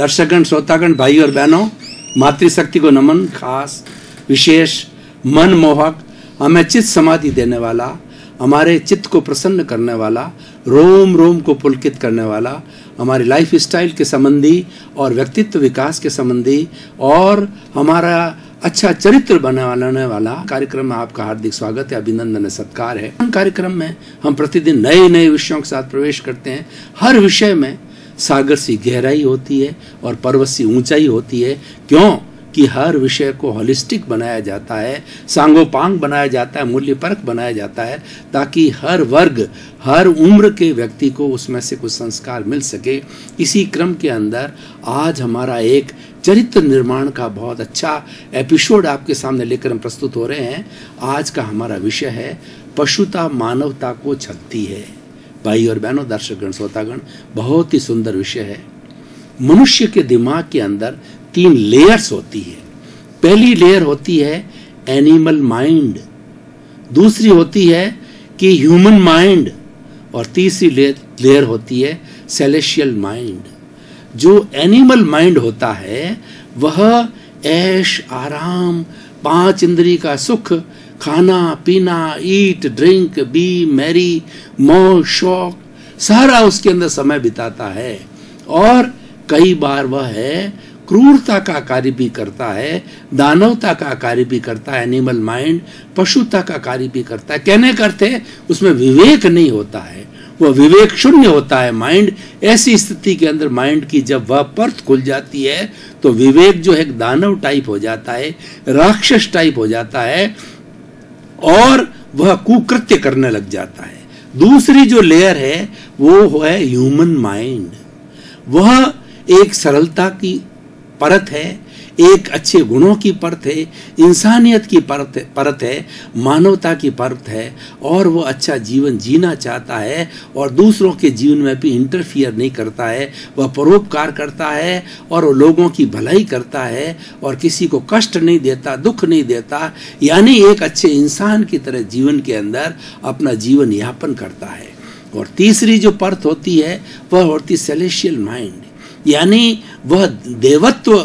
दर्शकगण, श्रोतागण, भाई और बहनों, मातृशक्ति को नमन। खास विशेष मनमोहक, हमें चित्त समाधि देने वाला, हमारे चित्त को प्रसन्न करने वाला, रोम रोम को पुलकित करने वाला, हमारी लाइफ स्टाइल के संबंधी और व्यक्तित्व विकास के संबंधी और हमारा अच्छा चरित्र बनाने वाला कार्यक्रम में आपका हार्दिक स्वागत है, अभिनंदन है, सत्कार है। कार्यक्रम में हम प्रतिदिन नए नए विषयों के साथ प्रवेश करते हैं। हर विषय में सागर सी गहराई होती है और पर्वत सी ऊंचाई होती है। क्यों कि हर विषय को होलिस्टिक बनाया जाता है, सांगोपांग बनाया जाता है, मूल्य परक बनाया जाता है, ताकि हर वर्ग, हर उम्र के व्यक्ति को उसमें से कुछ संस्कार मिल सके। इसी क्रम के अंदर आज हमारा एक चरित्र निर्माण का बहुत अच्छा एपिसोड आपके सामने लेकर हम प्रस्तुत हो रहे हैं। आज का हमारा विषय है पशुता मानवता को छलती है। भाई और बहनों, दर्शकगण, श्रोतागण, बहुत ही सुंदर विषय है। मनुष्य के दिमाग के अंदर 3 लेयर्स होती है। पहली लेयर होती है एनिमल माइंड, दूसरी होती है कि ह्यूमन माइंड, और तीसरी लेयर होती है सेलेशियल माइंड। जो एनिमल माइंड होता है वह ऐश आराम, 5 इंद्रिय का सुख, खाना पीना, ईट ड्रिंक, बी मैरी, मौज शौक, सारा उसके अंदर समय बिताता है। और कई बार वह है क्रूरता का कार्य भी करता है, दानवता का कार्य भी करता है। एनिमल माइंड पशुता का कार्य भी करता है। कहने करते उसमें विवेक नहीं होता है, वह विवेक शून्य होता है माइंड। ऐसी स्थिति के अंदर माइंड की जब वह परत खुल जाती है तो विवेक जो है एक दानव टाइप हो जाता है, राक्षस टाइप हो जाता है और वह कुकृत्य करने लग जाता है। दूसरी जो लेयर है वो है ह्यूमन माइंड। वह एक सरलता की परत है, एक अच्छे गुणों की परत है, इंसानियत की परत है, मानवता की परत है, और वो अच्छा जीवन जीना चाहता है और दूसरों के जीवन में भी इंटरफियर नहीं करता है। वह परोपकार करता है और लोगों की भलाई करता है और किसी को कष्ट नहीं देता, दुख नहीं देता, यानी एक अच्छे इंसान की तरह जीवन के अंदर अपना जीवन यापन करता है। और तीसरी जो परत होती है वह होती सेलेशियल माइंड, यानी वह देवत्व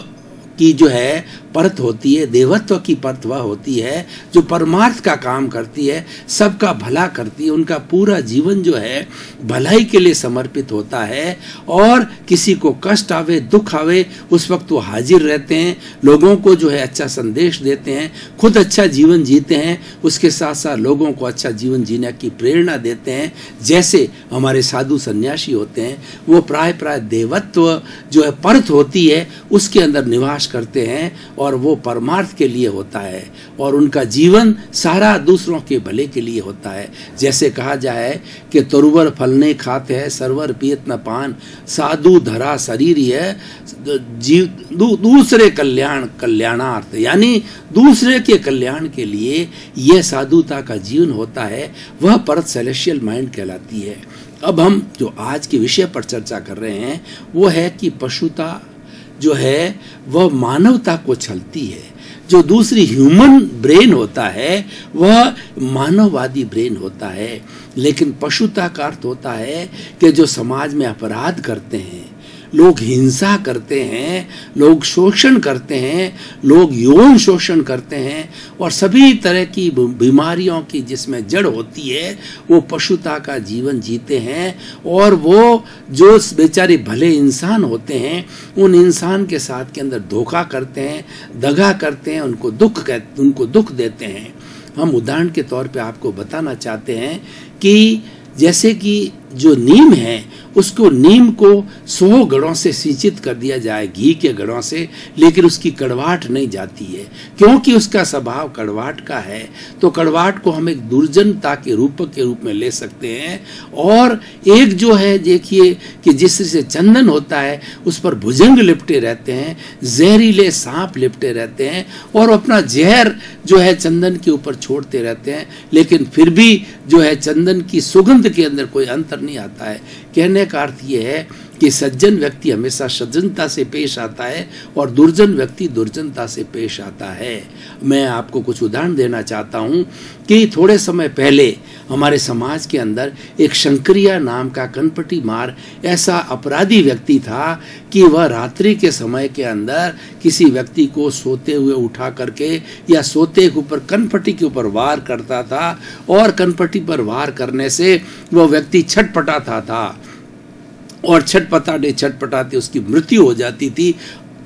की जो है परत होती है। देवत्व की परत वह होती है जो परमार्थ का काम करती है, सबका भला करती है। उनका पूरा जीवन जो है भलाई के लिए समर्पित होता है और किसी को कष्ट आवे, दुख आवे, उस वक्त वो हाजिर रहते हैं, लोगों को जो है अच्छा संदेश देते हैं, खुद अच्छा जीवन जीते हैं, उसके साथ साथ लोगों को अच्छा जीवन जीने की प्रेरणा देते हैं। जैसे हमारे साधु सन्यासी होते हैं, वो प्राय देवत्व जो है परत होती है उसके अंदर निवास करते हैं और वो परमार्थ के लिए होता है और उनका जीवन सारा दूसरों के भले के लिए होता है। जैसे कहा जाए कि तरुवर फलने खाते हैं, सरवर पियत न पान, साधु धरा शरीर है, दूसरे कल्याणार्थ, यानी दूसरे के कल्याण के लिए यह साधुता का जीवन होता है। वह परत सेलेशियल माइंड कहलाती है। अब हम जो आज के विषय पर चर्चा कर रहे हैं वो है कि पशुता जो है वह मानवता को छलती है। जो दूसरी ह्यूमन ब्रेन होता है वह मानववादी ब्रेन होता है, लेकिन पशुता का अर्थ होता है कि जो समाज में अपराध करते हैं, लोग हिंसा करते हैं, लोग शोषण करते हैं, लोग यौन शोषण करते हैं और सभी तरह की बीमारियों की जिसमें जड़ होती है, वो पशुता का जीवन जीते हैं। और वो जो बेचारे भले इंसान होते हैं उन इंसान के साथ के अंदर धोखा करते हैं, दगा करते हैं, उनको दुख देते हैं। हम उदाहरण के तौर पे आपको बताना चाहते हैं कि जैसे कि जो नीम है उसको नीम को 100 गड़ों से सिंचित कर दिया जाए, घी के गड़ों से, लेकिन उसकी कड़वाहट नहीं जाती है क्योंकि उसका स्वभाव कड़वाहट का है। तो कड़वाहट को हम एक दुर्जनता के रूप में ले सकते हैं। और एक जो है देखिए कि जिससे चंदन होता है उस पर भुजंग लिपटे रहते हैं, जहरीले सांप लिपटे रहते हैं और अपना जहर जो है चंदन के ऊपर छोड़ते रहते हैं, लेकिन फिर भी जो है चंदन की सुगंध के अंदर कोई अंतर नहीं आता है। कहने का अर्थ ये है कि सज्जन व्यक्ति हमेशा सज्जनता से पेश आता है और दुर्जन व्यक्ति दुर्जनता से पेश आता है। मैं आपको कुछ उदाहरण देना चाहता हूँ कि थोड़े समय पहले हमारे समाज के अंदर एक शंकरिया नाम का कनपटी मार ऐसा अपराधी व्यक्ति था कि वह रात्रि के समय के अंदर किसी व्यक्ति को सोते हुए उठा करके या सोते के ऊपर कनपटी के ऊपर वार करता था और कनपटी पर वार करने से वह व्यक्ति छटपटाता था और छटपटाते उसकी मृत्यु हो जाती थी।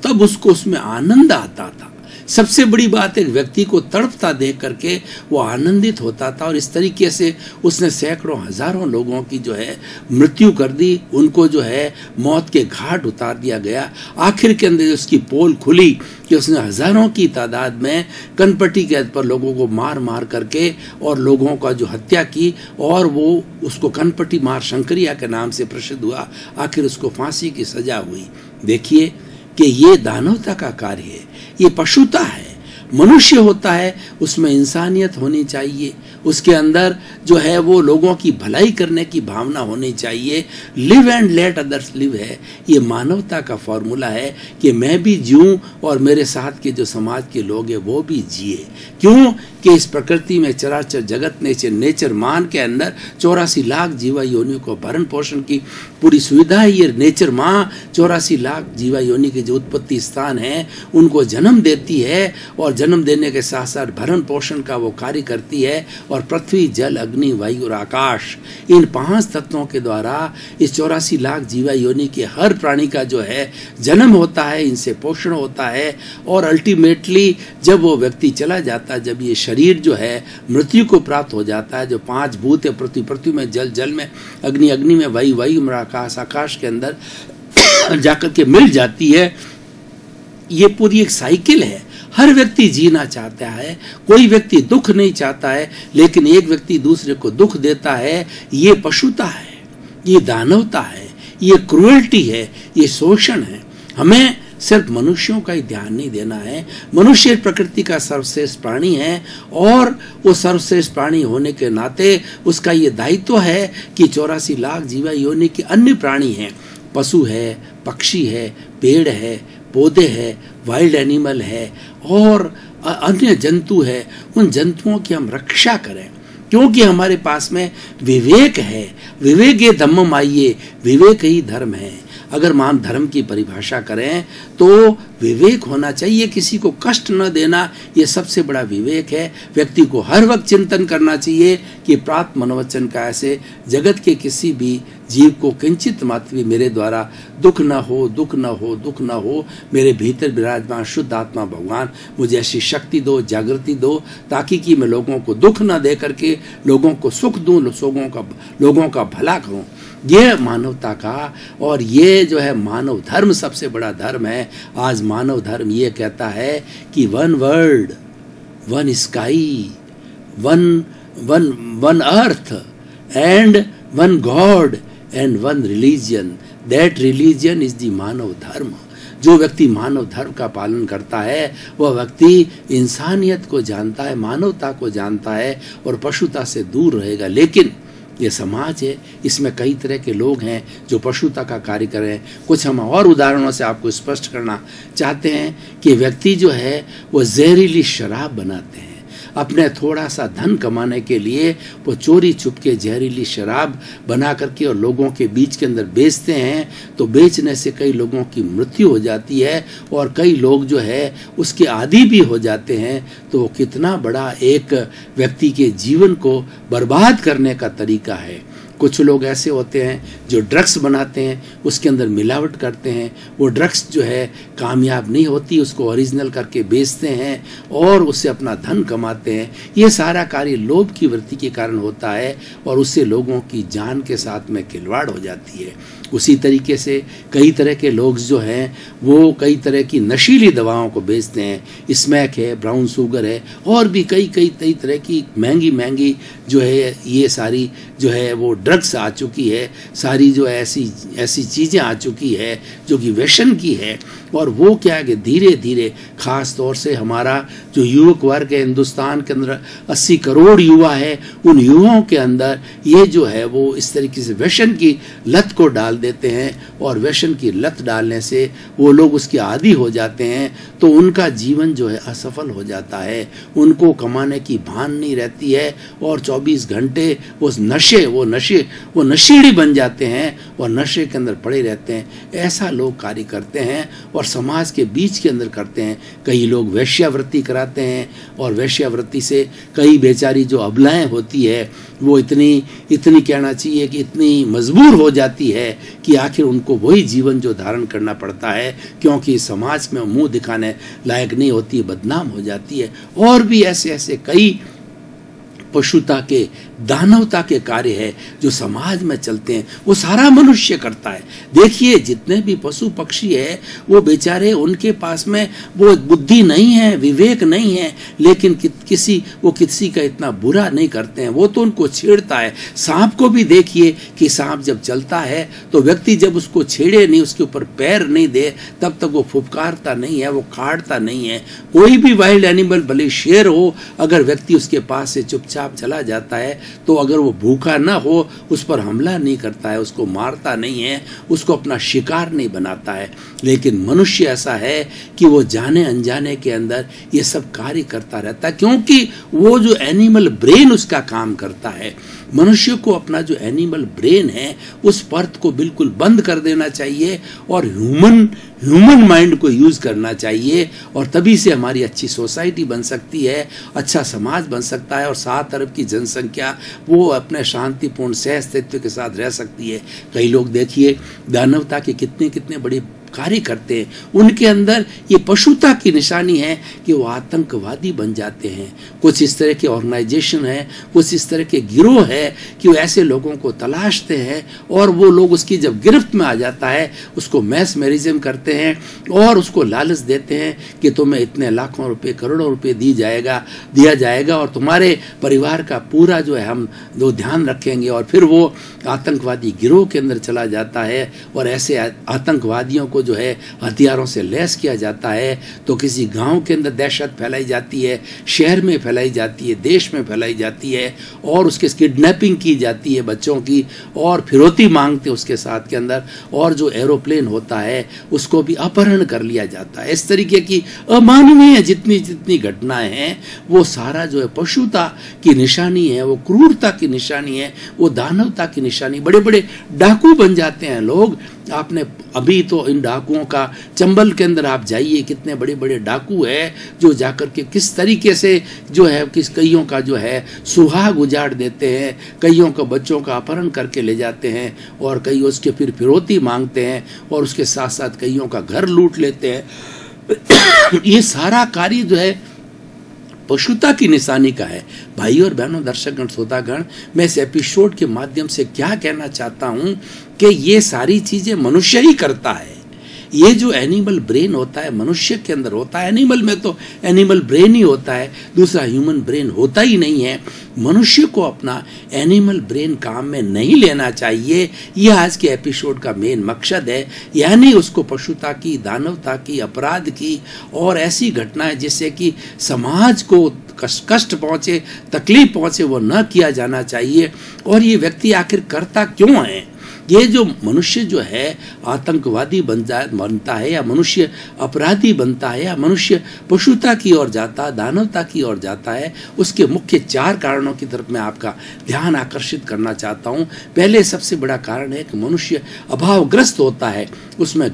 तब उसको उसमें आनंद आता था। सबसे बड़ी बात एक व्यक्ति को तड़पता देख करके वो आनंदित होता था और इस तरीके से उसने सैकड़ों हजारों लोगों की जो है मृत्यु कर दी, उनको जो है मौत के घाट उतार दिया गया। आखिर के अंदर उसकी पोल खुली कि उसने हजारों की तादाद में कनपटी कैद पर लोगों को मार मार करके और लोगों का जो हत्या की और वो उसको कनपटी मार शंकरिया के नाम से प्रसिद्ध हुआ। आखिर उसको फांसी की सजा हुई। देखिए कि ये दानवता का कार्य है, ये पशुता है। मनुष्य होता है उसमें इंसानियत होनी चाहिए, उसके अंदर जो है वो लोगों की भलाई करने की भावना होनी चाहिए। Live and let others live है, ये मानवता का फॉर्मूला है कि मैं भी जीऊं और मेरे साथ के जो समाज के लोग हैं वो भी जिए। क्यों कि इस प्रकृति में चराचर जगत नेचर मान के अंदर 84 लाख जीवा योनियों को भरण पोषण की पूरी सुविधा है। ये नेचर माँ 84 लाख जीवा योनि के जो उत्पत्ति स्थान है उनको जन्म देती है और जन्म देने के साथ साथ भरण पोषण का वो कार्य करती है। और पृथ्वी, जल, अग्नि, वायु और आकाश, इन 5 तत्वों के द्वारा इस 84 लाख जीवा योनि के हर प्राणी का जो है जन्म होता है, इनसे पोषण होता है। और अल्टीमेटली जब वो व्यक्ति चला जाता है, जब ये शरीर जो है मृत्यु को प्राप्त हो जाता है, जो 5 भूत है, पृथ्वी में, जल में, अग्नि में, वायु में, आकाश के अंदर जाकर के मिल जाती है। ये पूरी एक साइकिल है। हर व्यक्ति जीना चाहता है, कोई व्यक्ति दुख नहीं चाहता है, लेकिन एक व्यक्ति दूसरे को दुख देता है। ये पशुता है, ये दानवता है, ये क्रूएल्टी है, ये शोषण है। हमें सिर्फ मनुष्यों का ही ध्यान नहीं देना है। मनुष्य प्रकृति का सर्वश्रेष्ठ प्राणी है और वो सर्वश्रेष्ठ प्राणी होने के नाते उसका ये दायित्व है कि 84 लाख जीवा योनि के अन्य प्राणी हैं, पशु है, पक्षी है, पेड़ है, पौधे है, वाइल्ड एनिमल है और अन्य जंतु है, उन जंतुओं की हम रक्षा करें क्योंकि हमारे पास में विवेक है। विवेक ये धम्मम आइए, विवेक ही धर्म है। अगर हम धर्म की परिभाषा करें तो विवेक होना चाहिए, किसी को कष्ट न देना, ये सबसे बड़ा विवेक है। व्यक्ति को हर वक्त चिंतन करना चाहिए कि प्राप्त मनोवचन का ऐसे जगत के किसी भी जीव को किंचित मात्र भी मेरे द्वारा दुख न हो, दुख न हो, दुख न हो। मेरे भीतर विराजमान शुद्ध आत्मा भगवान मुझे ऐसी शक्ति दो, जागृति दो, ताकि कि मैं लोगों को दुख न दे करके लोगों को सुख दूं, लोगों का भला करूं। ये मानवता का और ये जो है मानव धर्म सबसे बड़ा धर्म है। आज मानव धर्म ये कहता है कि one world, one sky, one earth and one god and one religion. That religion is the मानव धर्म। जो व्यक्ति मानव धर्म का पालन करता है वह व्यक्ति इंसानियत को जानता है, मानवता को जानता है और पशुता से दूर रहेगा। लेकिन ये समाज है, इसमें कई तरह के लोग हैं जो पशुता का कार्य कर रहे हैं। कुछ हम और उदाहरणों से आपको स्पष्ट करना चाहते हैं कि व्यक्ति जो है वो जहरीली शराब बनाते हैं। अपने थोड़ा सा धन कमाने के लिए वो चोरी छुप के जहरीली शराब बना करके और लोगों के बीच के अंदर बेचते हैं। तो बेचने से कई लोगों की मृत्यु हो जाती है और कई लोग जो है उसके आदी भी हो जाते हैं। तो कितना बड़ा एक व्यक्ति के जीवन को बर्बाद करने का तरीका है। कुछ लोग ऐसे होते हैं जो ड्रग्स बनाते हैं, उसके अंदर मिलावट करते हैं। वो ड्रग्स जो है कामयाब नहीं होती, उसको ओरिजिनल करके बेचते हैं और उससे अपना धन कमाते हैं। ये सारा कार्य लोभ की वृत्ति के कारण होता है और उससे लोगों की जान के साथ में खिलवाड़ हो जाती है। उसी तरीके से कई तरह के लोग जो हैं वो कई तरह की नशीली दवाओं को बेचते हैं। स्मैक है, ब्राउन शुगर है और भी कई तरह की महंगी जो है ये सारी जो है वो ड्रग्स ड्रग्स आ चुकी है, सारी जो ऐसी ऐसी चीज़ें आ चुकी है जो कि व्यसन की है। और वो क्या है कि धीरे धीरे ख़ास तौर से हमारा जो युवक वर्ग है हिंदुस्तान के अंदर 80 करोड़ युवा है, उन युवाओं के अंदर ये जो है वो इस तरीके से व्यसन की लत को डाल देते हैं। और व्यसन की लत डालने से वो लोग उसके आदी हो जाते हैं, तो उनका जीवन जो है असफल हो जाता है। उनको कमाने की भान नहीं रहती है और 24 घंटे वो नशेड़ी बन जाते हैं और नशे के अंदर पड़े रहते हैं। ऐसा लोग कार्य करते हैं और समाज के बीच के अंदर करते हैं। कई लोग वेश्यावृत्ति कराते हैं और वेश्यावृत्ति से कई बेचारी जो अबलाएं होती है वो इतनी कहना चाहिए कि इतनी मजबूर हो जाती है कि आखिर उनको वही जीवन जो धारण करना पड़ता है, क्योंकि समाज में मुंह दिखाने लायक नहीं होती, बदनाम हो जाती है। और भी ऐसे ऐसे कई पशुता के दानवता के कार्य है जो समाज में चलते हैं, वो सारा मनुष्य करता है। देखिए जितने भी पशु पक्षी है वो बेचारे, उनके पास में वो बुद्धि नहीं है, विवेक नहीं है, लेकिन वो किसी का इतना बुरा नहीं करते हैं। वो तो उनको छेड़ता है। सांप को भी देखिए कि सांप जब चलता है तो व्यक्ति जब उसको छेड़े नहीं, उसके ऊपर पैर नहीं दे, तब तक वो फुफकारता नहीं है, वो काटता नहीं है। कोई भी वाइल्ड एनिमल, भले शेर हो, अगर व्यक्ति उसके पास से चुपचाप चला जाता है तो अगर वो भूखा ना हो उस पर हमला नहीं करता है, उसको मारता नहीं है, उसको अपना शिकार नहीं बनाता है। लेकिन मनुष्य ऐसा है कि वो जाने अनजाने के अंदर ये सब कार्य करता रहता है, क्योंकि वो जो एनिमल ब्रेन उसका काम करता है। मनुष्य को अपना जो एनिमल ब्रेन है उस पर्थ को बिल्कुल बंद कर देना चाहिए और ह्यूमन माइंड को यूज करना चाहिए, और तभी से हमारी अच्छी सोसाइटी बन सकती है, अच्छा समाज बन सकता है और 7 अरब की जनसंख्या वो अपने शांतिपूर्ण सहअस्तित्व के साथ रह सकती है। कई लोग देखिए दानवता के कितने बड़े कार्य करते हैं, उनके अंदर ये पशुता की निशानी है कि वो आतंकवादी बन जाते हैं। कुछ इस तरह के ऑर्गेनाइजेशन है, कुछ इस तरह के गिरोह है कि वो ऐसे लोगों को तलाशते हैं और वो लोग उसकी जब गिरफ्त में आ जाता है उसको मैस मैरिज्म करते हैं और उसको लालच देते हैं कि तुम्हें इतने लाखों रुपए, करोड़ों रुपए दिया जाएगा और तुम्हारे परिवार का पूरा जो है हम ध्यान रखेंगे। और फिर वो आतंकवादी गिरोह के अंदर चला जाता है और ऐसे आतंकवादियों को जो है हथियारों से लैस किया जाता है। तो किसी गांव के अंदर दहशत फैलाई जाती है, शहर में फैलाई जाती है, देश में फैलाई जाती है और उसके किडनैपिंग की जाती है बच्चों की और फिरौती मांगते उसके साथ के अंदर, और जो एरोप्लेन होता है उसको भी अपहरण कर लिया जाता है। इस तरीके की अमानवीय जितनी घटनाएं हैं वो सारा जो है पशुता की निशानी है, वो क्रूरता की निशानी है, वो दानवता की निशानी। बड़े बड़े डाकू बन जाते हैं लोग। आपने अभी तो इन डाकुओं का चंबल के अंदर आप जाइए, कितने बड़े बड़े डाकू है जो जाकर के किस तरीके से जो है कईयों का जो है सुहाग उजाड़ देते हैं, कईयों का बच्चों का अपहरण करके ले जाते हैं और कई उसके फिर फिरौती मांगते हैं और उसके साथ साथ कईयों का घर लूट लेते हैं। ये सारा कार्य जो है पशुता की निशानी का है। भाई और बहनों, दर्शकगण, श्रोतागण, मैं इस एपिसोड के माध्यम से क्या कहना चाहता हूं कि ये सारी चीजें मनुष्य ही करता है। ये जो एनिमल ब्रेन होता है मनुष्य के अंदर होता है, एनिमल में तो एनिमल ब्रेन ही होता है, दूसरा ह्यूमन ब्रेन होता ही नहीं है। मनुष्य को अपना एनिमल ब्रेन काम में नहीं लेना चाहिए, यह आज के एपिसोड का मेन मकसद है। यानी उसको पशुता की, दानवता की, अपराध की और ऐसी घटनाएं जिससे कि समाज को कष्ट पहुंचे, तकलीफ पहुंचे, वो न किया जाना चाहिए। और ये व्यक्ति आखिर करता क्यों है? ये जो मनुष्य जो है आतंकवादी बनता है या मनुष्य अपराधी बनता है या मनुष्य पशुता की ओर जाता, दानवता की ओर जाता है, उसके मुख्य 4 कारणों की तरफ मैं आपका ध्यान आकर्षित करना चाहता हूँ। पहले सबसे बड़ा कारण है कि मनुष्य अभावग्रस्त होता है, उसमें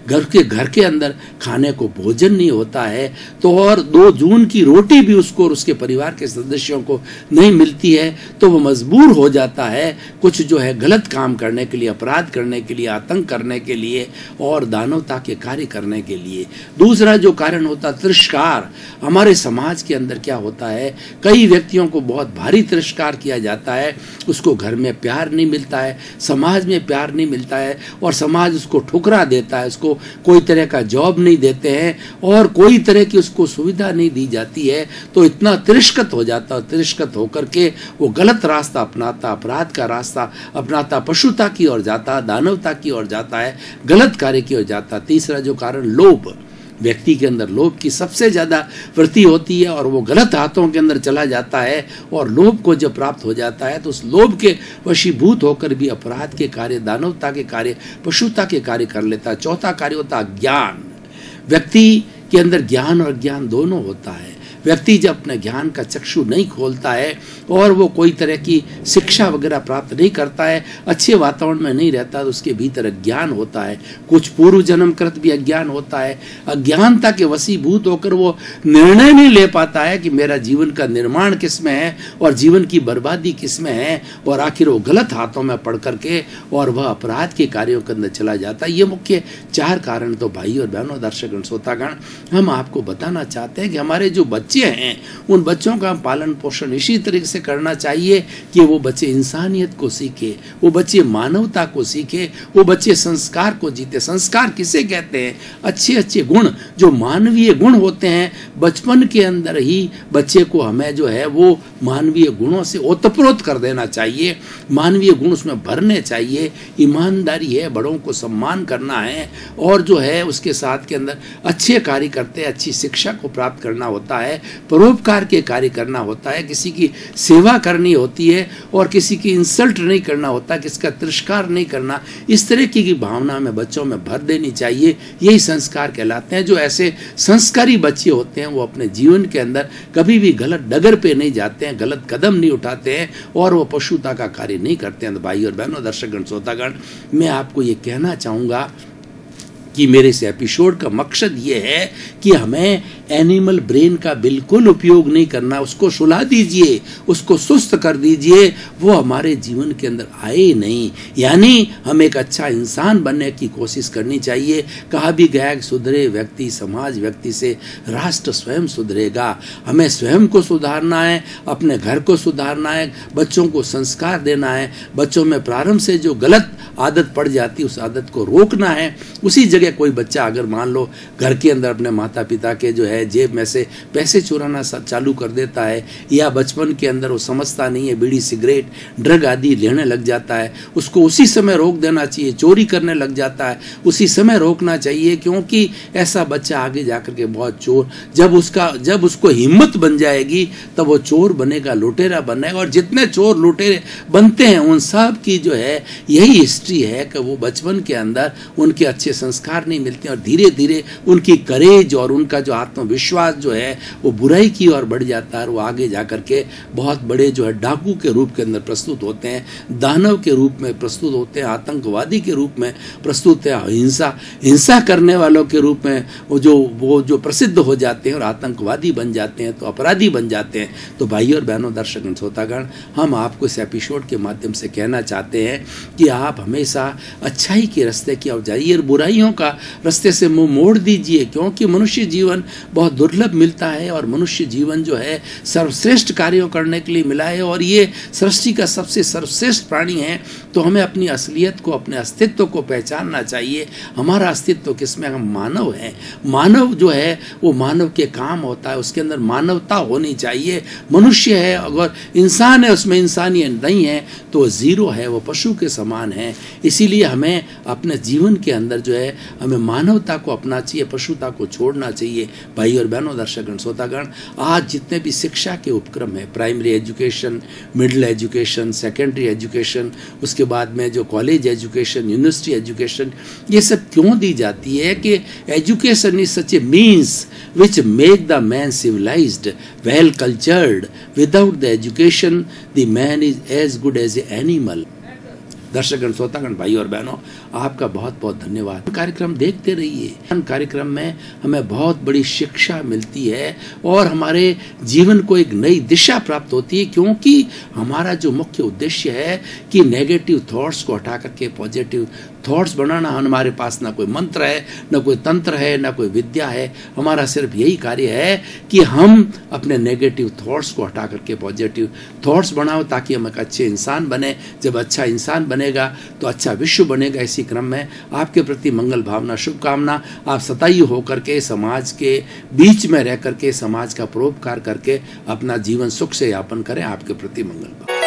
घर के अंदर खाने को भोजन नहीं होता है, तो और 2 जून की रोटी भी उसको और उसके परिवार के सदस्यों को नहीं मिलती है, तो वो मजबूर हो जाता है कुछ जो है गलत काम करने के लिए, अपराध करने के लिए, आतंक करने के लिए और दानवता के कार्य करने के लिए। दूसरा जो कारण होता तिरस्कार, हमारे समाज के अंदर क्या होता है, कई व्यक्तियों को बहुत भारी तिरस्कार किया जाता है, उसको घर में प्यार नहीं मिलता है, समाज में प्यार नहीं मिलता है और समाज उसको ठुकरा देता है, उसको कोई तरह का जॉब नहीं देते हैं और कोई तरह की उसको सुविधा नहीं दी जाती है, तो इतना तिरस्कृत हो जाता है। तिरस्कृत होकर के वो गलत रास्ता अपनाता, अपराध का रास्ता अपनाता, पशुता की ओर जाता, दानवता की ओर जाता है, गलत कार्य की ओर जाता। तीसरा जो कारण लोभ, व्यक्ति के अंदर लोभ की सबसे ज्यादा वृत्ति होती है और वो गलत हाथों के अंदर चला जाता है और लोभ को जब प्राप्त हो जाता है तो उस लोभ के वशीभूत होकर भी अपराध के कार्य, दानवता के कार्य, पशुता के कार्य कर लेता है। चौथा कार्य होता है ज्ञान। व्यक्ति के अंदर ज्ञान और अज्ञान दोनों होता है। व्यक्ति जब अपने ज्ञान का चक्षु नहीं खोलता है और वो कोई तरह की शिक्षा वगैरह प्राप्त नहीं करता है, अच्छे वातावरण में नहीं रहता, तो उसके भीतर अज्ञान होता है। कुछ पूर्व जन्म कृत भी अज्ञान होता है। अज्ञानता के वशीभूत होकर वो निर्णय नहीं ले पाता है कि मेरा जीवन का निर्माण किसमें है और जीवन की बर्बादी किसमें है, और आखिर वो गलत हाथों में पड़ करके और वह अपराध के कार्यों के अंदर चला जाता है। ये मुख्य 4 कारण तो भाई और बहनों, दर्शकगण, श्रोतागण, हम आपको बताना चाहते हैं कि हमारे जो बच्चे हैं उन बच्चों का पालन पोषण इसी तरीके से करना चाहिए कि वो बच्चे इंसानियत को सीखे, वो बच्चे मानवता को सीखे, वो बच्चे संस्कार को जीते। संस्कार किसे कहते हैं? अच्छे अच्छे गुण, जो मानवीय गुण होते हैं, बचपन के अंदर ही बच्चे को हमें जो है वो मानवीय गुणों से ओतप्रोत कर देना चाहिए, मानवीय गुण उसमें भरने चाहिए। ईमानदारी है, बड़ों को सम्मान करना है और जो है उसके साथ के अंदर अच्छे कार्य करते, अच्छी शिक्षा को प्राप्त करना होता है, परोपकार के कार्य करना होता है, किसी की सेवा करनी होती है और किसी की इंसल्ट नहीं करना होता, किसका तिरस्कार नहीं करना। इस तरह की भावना में बच्चों में भर देनी चाहिए। यही संस्कार कहलाते हैं। जो ऐसे संस्कारी बच्चे होते हैं वो अपने जीवन के अंदर कभी भी गलत डगर पे नहीं जाते हैं, गलत कदम नहीं उठाते हैं और वो पशुता का कार्य नहीं करते हैं। तो भाई और बहनों, दर्शकगण, श्रोतागण, मैं आपको ये कहना चाहूँगा कि मेरे इस एपिसोड का मकसद ये है कि हमें एनिमल ब्रेन का बिल्कुल उपयोग नहीं करना, उसको सुला दीजिए, उसको सुस्त कर दीजिए, वो हमारे जीवन के अंदर आए नहीं। यानी हमें एक अच्छा इंसान बनने की कोशिश करनी चाहिए। कहा भी गया कि सुधरे व्यक्ति समाज, व्यक्ति से राष्ट्र स्वयं सुधरेगा। हमें स्वयं को सुधारना है, अपने घर को सुधारना है, बच्चों को संस्कार देना है, बच्चों में प्रारंभ से जो गलत आदत पड़ जाती है उस आदत को रोकना है। उसी जगह कोई बच्चा अगर मान लो घर के अंदर अपने माता पिता के जो है जेब में से पैसे चुराना चालू कर देता है, या बचपन के अंदर वो समझता नहीं है, बीड़ी सिगरेट ड्रग आदि लेने लग जाता है, उसको उसी समय रोक देना चाहिए। चोरी करने लग जाता है, उसी समय रोकना चाहिए, क्योंकि ऐसा बच्चा आगे जाकर के बहुत चोर, जब उसको हिम्मत बन जाएगी तब वो चोर बनेगा, लुटेरा बनेगा। और जितने चोर लुटेरे बनते हैं उन सब की जो है यही हिस्ट्री है कि वो बचपन के अंदर उनके अच्छे संस्कार नहीं मिलते और धीरे धीरे उनकी करेज और उनका जो आत्मविश्वास जो है वो बुराई की ओर बढ़ जाता है और वो आगे जाकर के बहुत बड़े जो है डाकू के रूप के अंदर प्रस्तुत होते हैं, दानव के रूप में प्रस्तुत होते हैं, आतंकवादी के रूप में प्रस्तुत है, हिंसा करने वालों के रूप में वो जो प्रसिद्ध हो जाते हैं और आतंकवादी बन जाते हैं, तो अपराधी बन जाते हैं। तो भाइयों और बहनों, दर्शक श्रोतागण, हम आपको इस एपिसोड के माध्यम से कहना चाहते हैं कि आप हमेशा अच्छाई के रास्ते की ओर जाइए और बुराइयों का रास्ते से मुंह मोड़ दीजिए, क्योंकि मनुष्य जीवन बहुत दुर्लभ मिलता है और मनुष्य जीवन जो है सर्वश्रेष्ठ कार्यों करने के लिए मिला है और ये सृष्टि का सबसे सर्वश्रेष्ठ प्राणी है। तो हमें अपनी असलियत को, अपने अस्तित्व को पहचानना चाहिए। हमारा अस्तित्व किसमें? हम मानव हैं। मानव जो है वो मानव के काम होता है, उसके अंदर मानवता होनी चाहिए। मनुष्य है, अगर इंसान है उसमें इंसानियत नहीं है तो जीरो है, वो पशु के समान है। इसीलिए हमें अपने जीवन के अंदर जो है हमें मानवता को अपना चाहिए, पशुता को छोड़ना चाहिए। भाई और बहनों, दर्शकगण, श्रोतागण, आज जितने भी शिक्षा के उपक्रम है, primary education, middle education, secondary education, उसके बाद में जो कॉलेज एजुकेशन, यूनिवर्सिटी एजुकेशन, ये सब क्यों दी जाती है कि education is such A means which make the man civilized, well cultured. Without the education, the man is as good as an animal. दर्शकगण, श्रोतागण, भाई और बहनों, आपका बहुत बहुत धन्यवाद। कार्यक्रम देखते रहिए। कार्यक्रम में हमें बहुत बड़ी शिक्षा मिलती है और हमारे जीवन को एक नई दिशा प्राप्त होती है, क्योंकि हमारा जो मुख्य उद्देश्य है कि नेगेटिव थॉट्स को हटा करके पॉजिटिव थॉट्स बनाना। हमारे पास ना कोई मंत्र है, ना कोई तंत्र है, ना कोई विद्या है। हमारा सिर्फ यही कार्य है कि हम अपने नेगेटिव थॉट्स को हटा करके पॉजिटिव थॉट्स बनाओ, ताकि हम एक अच्छे इंसान बने। जब अच्छा इंसान बनेगा तो अच्छा विश्व बनेगा। इसी क्रम में आपके प्रति मंगल भावना, शुभकामना। आप सतैव होकर के समाज के बीच में रह करके समाज का परोपकार करके अपना जीवन सुख से यापन करें। आपके प्रति मंगल भावना।